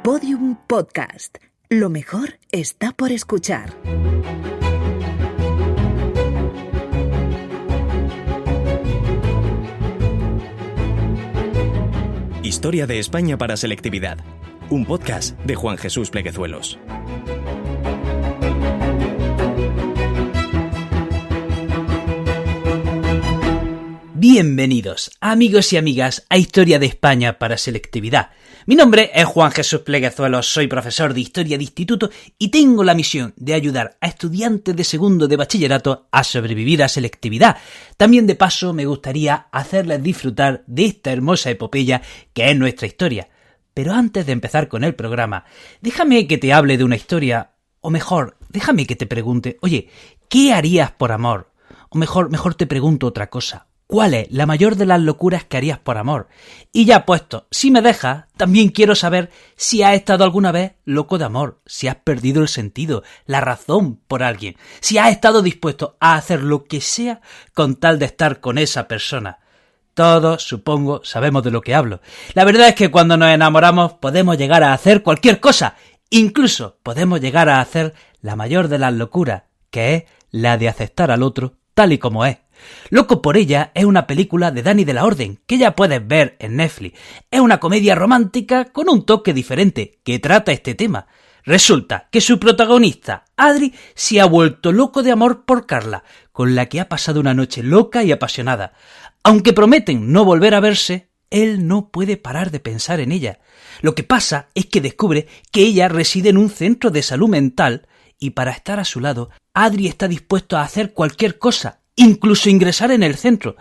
Podium Podcast. Lo mejor está por escuchar. Historia de España para Selectividad. Un podcast de Juan Jesús Pleguezuelos. Bienvenidos, amigos y amigas, a Historia de España para Selectividad. Mi nombre es Juan Jesús Pleguezuelos, soy profesor de Historia de Instituto y tengo la misión de ayudar a estudiantes de segundo de bachillerato a sobrevivir a selectividad. También de paso me gustaría hacerles disfrutar de esta hermosa epopeya que es nuestra historia. Pero antes de empezar con el programa, déjame que te hable de una historia, o mejor, déjame que te pregunte, oye, ¿qué harías por amor? O mejor te pregunto otra cosa. ¿Cuál es la mayor de las locuras que harías por amor? Y ya puesto, si me dejas, también quiero saber si has estado alguna vez loco de amor, si has perdido el sentido, la razón por alguien, si has estado dispuesto a hacer lo que sea con tal de estar con esa persona. Todos, supongo, sabemos de lo que hablo. La verdad es que cuando nos enamoramos podemos llegar a hacer cualquier cosa, incluso podemos llegar a hacer la mayor de las locuras, que es la de aceptar al otro tal y como es. Loco por ella es una película de Dani de la Orden, que ya puedes ver en Netflix. Es una comedia romántica con un toque diferente, que trata este tema. Resulta que su protagonista, Adri, se ha vuelto loco de amor por Carla, con la que ha pasado una noche loca y apasionada. Aunque prometen no volver a verse, él no puede parar de pensar en ella. Lo que pasa es que descubre que ella reside en un centro de salud mental y para estar a su lado, Adri está dispuesto a hacer cualquier cosa, incluso ingresar en el centro.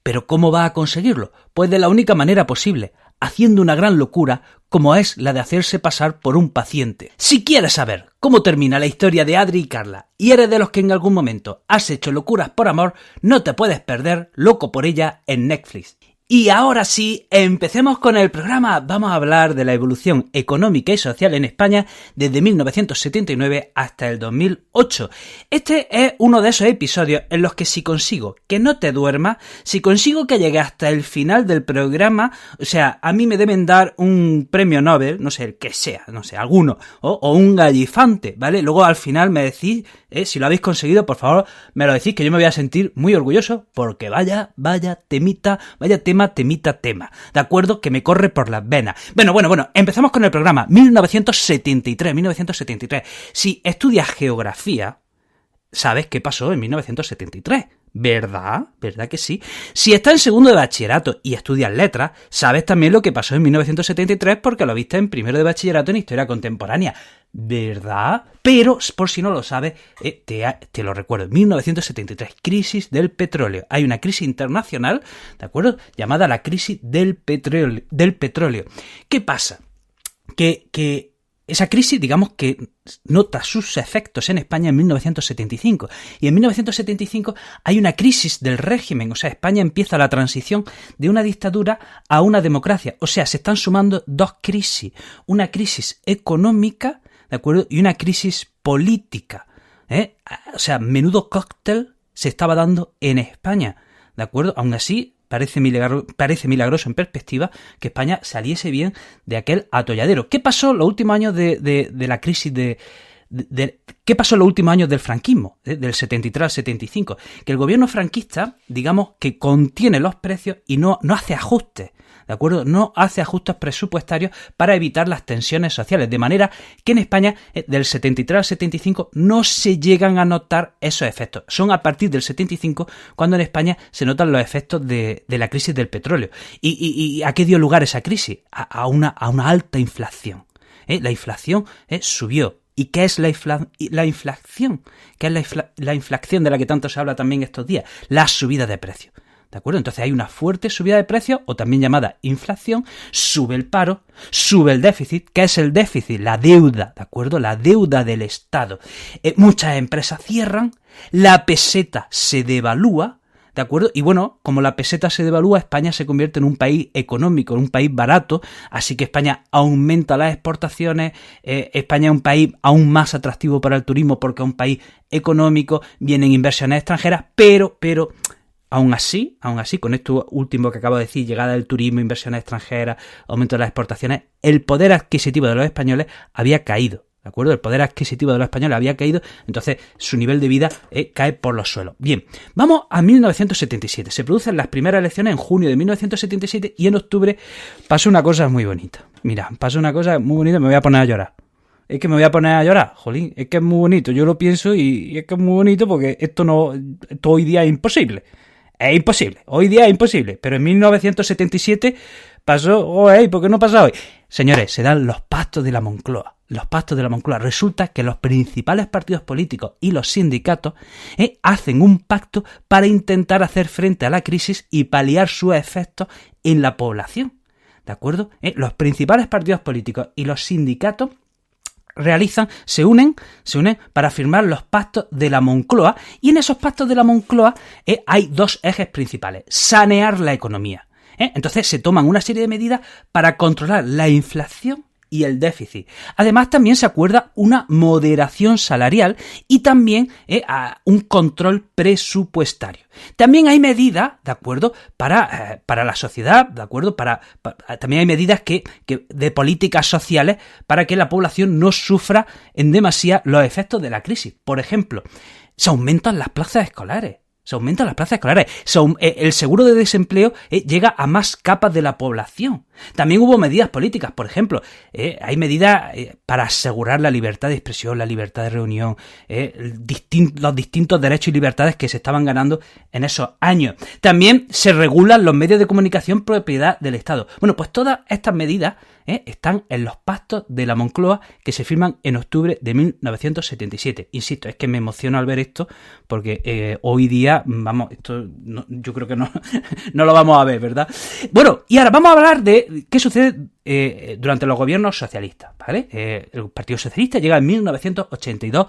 ¿Pero cómo va a conseguirlo? Pues de la única manera posible, haciendo una gran locura como es la de hacerse pasar por un paciente. Si quieres saber cómo termina la historia de Adri y Carla y eres de los que en algún momento has hecho locuras por amor, no te puedes perder Loco por ella en Netflix. Y ahora sí, empecemos con el programa. Vamos a hablar de la evolución económica y social en España desde 1979 hasta el 2008. Este es uno de esos episodios en los que si consigo que no te duermas, si consigo que llegue hasta el final del programa, o sea, a mí me deben dar un premio Nobel, no sé, el que sea, no sé, alguno, o un gallifante, ¿vale? Luego al final me decís, si lo habéis conseguido, por favor, me lo decís, que yo me voy a sentir muy orgulloso, porque vaya tema, ¿de acuerdo? Que me corre por las venas. Bueno, empezamos con el programa. 1973. Si estudias geografía, sabes qué pasó en 1973, ¿verdad? ¿Verdad que sí? Si estás en segundo de bachillerato y estudias letras, sabes también lo que pasó en 1973 porque lo viste en primero de bachillerato en historia contemporánea, ¿verdad? Pero, por si no lo sabes, te lo recuerdo. 1973, crisis del petróleo. Hay una crisis internacional, ¿de acuerdo? Llamada la crisis del petróleo. ¿Qué pasa? Que esa crisis, digamos que nota sus efectos en España en 1975. Y en 1975 hay una crisis del régimen. O sea, España empieza la transición de una dictadura a una democracia. O sea, se están sumando dos crisis. Una crisis económica, ¿de acuerdo? Y una crisis política. O sea, menudo cóctel se estaba dando en España, ¿de acuerdo? Aún así, parece milagroso en perspectiva que España saliese bien de aquel atolladero. ¿Qué pasó los últimos años de la crisis ¿qué pasó en los últimos años del franquismo, del 73 al 75? Que el gobierno franquista, digamos, que contiene los precios y no hace ajustes, ¿de acuerdo? No hace ajustes presupuestarios para evitar las tensiones sociales, de manera que en España, del 73 al 75, no se llegan a notar esos efectos. Son a partir del 75 cuando en España se notan los efectos de la crisis del petróleo. ¿Y a qué dio lugar esa crisis? A una alta inflación. La inflación subió. ¿Y qué es la inflación? ¿Qué es la inflación de la que tanto se habla también estos días? La subida de precios. ¿De acuerdo? Entonces hay una fuerte subida de precios, o también llamada inflación, sube el paro, sube el déficit. ¿Qué es el déficit? La deuda, ¿de acuerdo? La deuda del Estado. Muchas empresas cierran, la peseta se devalúa, ¿de acuerdo? Y bueno, como la peseta se devalúa, España se convierte en un país económico, en un país barato, así que España aumenta las exportaciones, España es un país aún más atractivo para el turismo porque es un país económico, vienen inversiones extranjeras, pero aún así, con esto último que acabo de decir, llegada del turismo, inversiones extranjeras, aumento de las exportaciones, el poder adquisitivo de los españoles había caído. ¿De acuerdo? El poder adquisitivo de los españoles había caído, entonces su nivel de vida cae por los suelos. Bien, vamos a 1977. Se producen las primeras elecciones en junio de 1977 y en octubre pasó una cosa muy bonita. Mira, pasó una cosa muy bonita y me voy a poner a llorar. Es que me voy a poner a llorar, jolín, es que es muy bonito. Yo lo pienso y es que es muy bonito porque esto hoy día es imposible. Es imposible, hoy día es imposible. Pero en 1977 pasó, ¿por qué no pasa hoy? Señores, se dan los pactos de la Moncloa. Los pactos de la Moncloa. Resulta que los principales partidos políticos y los sindicatos hacen un pacto para intentar hacer frente a la crisis y paliar sus efectos en la población. ¿De acuerdo? Los principales partidos políticos y los sindicatos se unen para firmar los pactos de la Moncloa, y en esos pactos de la Moncloa hay dos ejes principales: sanear la economía. Entonces se toman una serie de medidas para controlar la inflación y el déficit. Además, también se acuerda una moderación salarial y también un control presupuestario. También hay medidas, ¿de acuerdo?, para la sociedad, ¿de acuerdo? También hay medidas de políticas sociales para que la población no sufra en demasía los efectos de la crisis. Por ejemplo, se aumentan las plazas escolares. El seguro de desempleo llega a más capas de la población. También hubo medidas políticas, por ejemplo, hay medidas para asegurar la libertad de expresión, la libertad de reunión, los distintos derechos y libertades que se estaban ganando en esos años. También se regulan los medios de comunicación propiedad del Estado. Bueno, pues todas estas medidas están en los pactos de la Moncloa que se firman en octubre de 1977. Insisto, es que me emociono al ver esto porque hoy día, yo creo que no lo vamos a ver, ¿verdad? Bueno, y ahora vamos a hablar de qué sucede durante los gobiernos socialistas, ¿vale? El Partido Socialista llega en 1982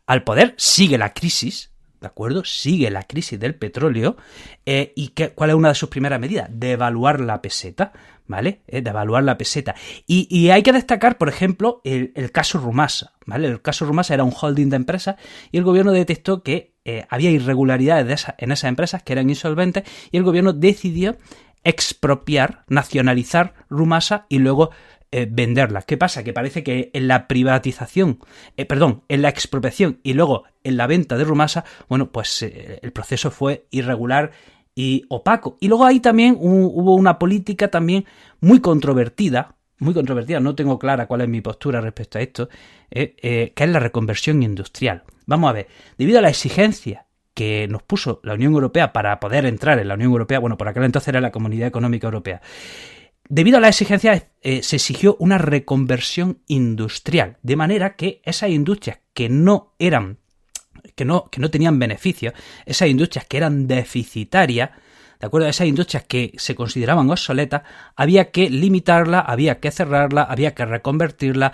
al poder, sigue la crisis, ¿de acuerdo? Sigue la crisis del petróleo. ¿Y cuál es una de sus primeras medidas? Devaluar la peseta, ¿vale? Devaluar la peseta. Y hay que destacar, por ejemplo, el caso Rumasa, ¿vale? El caso Rumasa era un holding de empresas y el gobierno detectó que había irregularidades en esas empresas que eran insolventes y el gobierno decidió expropiar, nacionalizar Rumasa y luego venderlas. ¿Qué pasa? Que parece que en la en la expropiación y luego en la venta de Rumasa, bueno, pues el proceso fue irregular y opaco. Y luego ahí también hubo una política también muy controvertida, no tengo clara cuál es mi postura respecto a esto, que es la reconversión industrial. Vamos a ver, debido a la exigencia que nos puso la Unión Europea para poder entrar en la Unión Europea, bueno, por aquel entonces era la Comunidad Económica Europea, debido a las exigencias se exigió una reconversión industrial, de manera que esas industrias que no tenían beneficios, esas industrias que eran deficitarias, ¿de acuerdo? Esas industrias que se consideraban obsoletas, había que limitarlas, había que cerrarlas, había que reconvertirlas,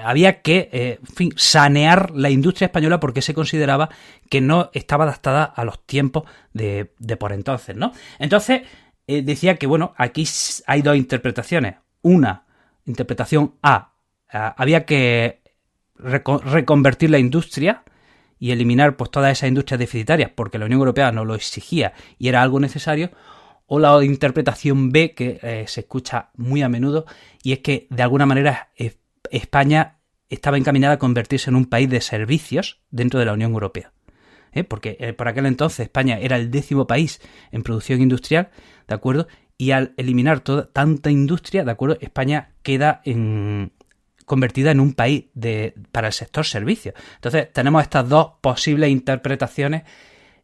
había que, sanear la industria española porque se consideraba que no estaba adaptada a los tiempos de por entonces, ¿no? Entonces, decía que, bueno, aquí hay dos interpretaciones. Una, interpretación A, había que reconvertir la industria y eliminar pues todas esas industrias deficitarias porque la Unión Europea no lo exigía y era algo necesario, o la interpretación B que se escucha muy a menudo, y es que de alguna manera España estaba encaminada a convertirse en un país de servicios dentro de la Unión Europea. Porque por aquel entonces España era el 10º país en producción industrial, ¿de acuerdo? Y al eliminar tanta industria, ¿de acuerdo?, España queda convertida en un país para el sector servicios. Entonces tenemos estas dos posibles interpretaciones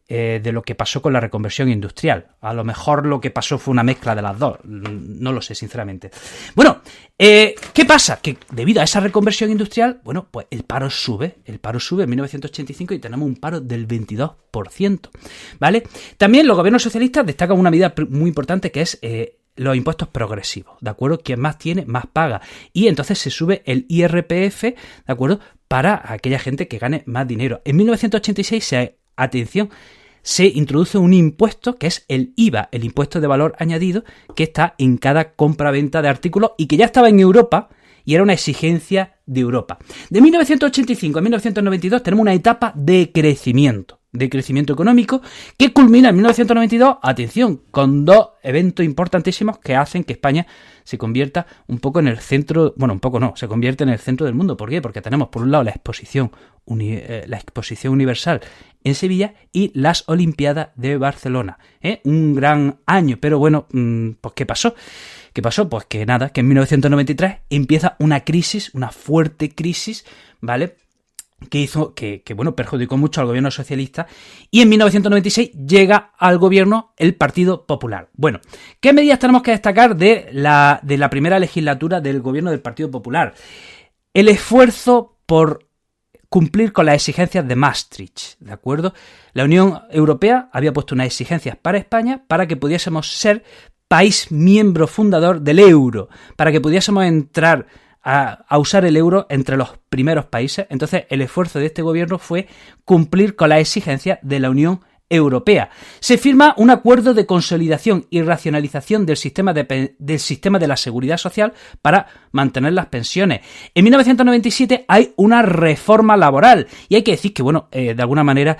de lo que pasó con la reconversión industrial. A lo mejor lo que pasó fue una mezcla de las dos, no lo sé sinceramente. Bueno, ¿qué pasa? Que debido a esa reconversión industrial, bueno, pues el paro sube en 1985 y tenemos un paro del 22%, ¿vale? También los gobiernos socialistas destacan una medida muy importante que es los impuestos progresivos, ¿de acuerdo? Quien más tiene, más paga. Y entonces se sube el IRPF, ¿de acuerdo?, para aquella gente que gane más dinero. En 1986 se introduce un impuesto que es el IVA, el impuesto de valor añadido, que está en cada compra-venta de artículos y que ya estaba en Europa y era una exigencia de Europa. De 1985 a 1992 tenemos una etapa de crecimiento económico que culmina en 1992, atención, con dos eventos importantísimos que hacen que España se convierta un poco en el centro, bueno, un poco no, se convierte en el centro del mundo. ¿Por qué? Porque tenemos por un lado la exposición universal en Sevilla y las Olimpiadas de Barcelona. Un gran año, pero bueno, pues ¿qué pasó? ¿Qué pasó? Pues que nada, que en 1993 empieza una crisis, una fuerte crisis, ¿vale?, que hizo que perjudicó mucho al gobierno socialista, y en 1996 llega al gobierno el Partido Popular. Bueno, ¿qué medidas tenemos que destacar de la primera legislatura del gobierno del Partido Popular? El esfuerzo por cumplir con las exigencias de Maastricht, ¿de acuerdo? La Unión Europea había puesto unas exigencias para España para que pudiésemos ser país miembro fundador del euro, para que pudiésemos entrar a usar el euro entre los primeros países. Entonces el esfuerzo de este gobierno fue cumplir con las exigencias de la Unión Europea. Se firma un acuerdo de consolidación y racionalización del sistema de la seguridad social para mantener las pensiones. En 1997 hay una reforma laboral y hay que decir que, de alguna manera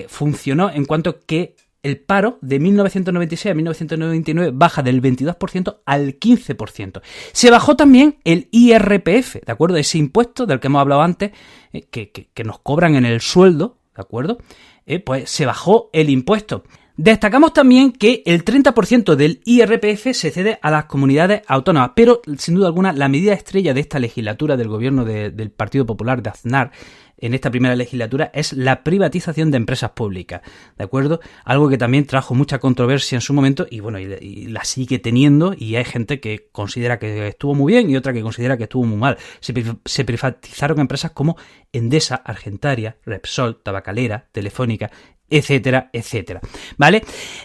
funcionó, en cuanto que el paro de 1996 a 1999 baja del 22% al 15%. Se bajó también el IRPF, ¿de acuerdo? Ese impuesto del que hemos hablado antes, que nos cobran en el sueldo, ¿de acuerdo? Pues se bajó el impuesto. Destacamos también que el 30% del IRPF se cede a las comunidades autónomas, pero sin duda alguna la medida estrella de esta legislatura del gobierno del Partido Popular de Aznar en esta primera legislatura es la privatización de empresas públicas, ¿de acuerdo? Algo que también trajo mucha controversia en su momento y la sigue teniendo, y hay gente que considera que estuvo muy bien y otra que considera que estuvo muy mal. Se privatizaron empresas como Endesa, Argentaria, Repsol, Tabacalera, Telefónica, etcétera, etcétera, ¿vale?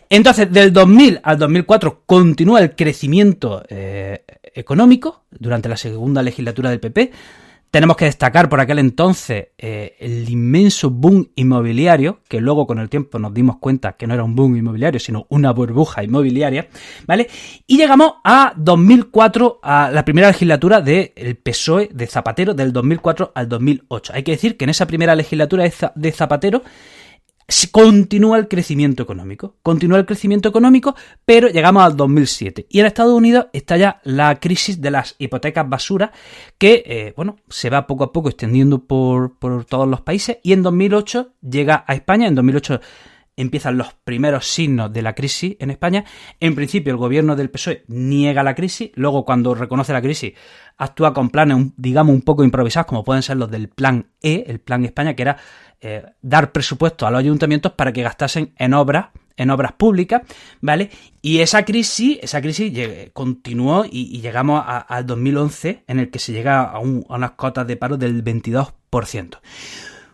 Entonces, del 2000 al 2004 continúa el crecimiento económico durante la segunda legislatura del PP. Tenemos que destacar por aquel entonces el inmenso boom inmobiliario, que luego con el tiempo nos dimos cuenta que no era un boom inmobiliario, sino una burbuja inmobiliaria, ¿vale? Y llegamos a 2004, a la primera legislatura del PSOE de Zapatero, del 2004 al 2008. Hay que decir que en esa primera legislatura de Zapatero continúa el crecimiento económico, pero llegamos al 2007 y en Estados Unidos está ya la crisis de las hipotecas basura que, se va poco a poco extendiendo por todos los países, y en 2008 llega a España. En 2008 empiezan los primeros signos de la crisis en España. En principio el gobierno del PSOE niega la crisis, luego cuando reconoce la crisis actúa con planes, digamos, un poco improvisados, como pueden ser los del Plan E, el Plan España, que era dar presupuesto a los ayuntamientos para que gastasen en obras públicas, ¿vale? Y esa crisis continuó y llegamos al 2011, en el que se llega a unas cotas de paro del 22%.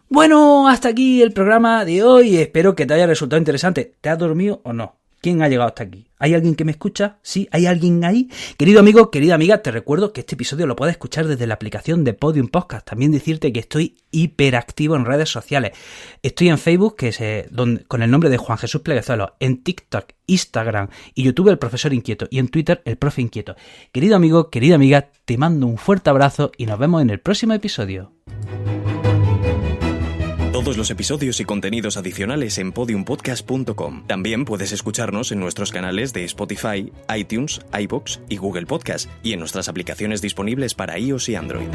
Bueno, hasta aquí el programa de hoy. Espero que te haya resultado interesante. ¿Te has dormido o no? ¿Quién ha llegado hasta aquí? ¿Hay alguien que me escucha? ¿Sí? ¿Hay alguien ahí? Querido amigo, querida amiga, te recuerdo que este episodio lo puedes escuchar desde la aplicación de Podium Podcast. También decirte que estoy hiperactivo en redes sociales. Estoy en Facebook, con el nombre de Juan Jesús Pleguezuelos, en TikTok, Instagram y YouTube, el Profesor Inquieto, y en Twitter, el Profe Inquieto. Querido amigo, querida amiga, te mando un fuerte abrazo y nos vemos en el próximo episodio. Todos los episodios y contenidos adicionales en podiumpodcast.com. También puedes escucharnos en nuestros canales de Spotify, iTunes, iVoox y Google Podcast, y en nuestras aplicaciones disponibles para iOS y Android.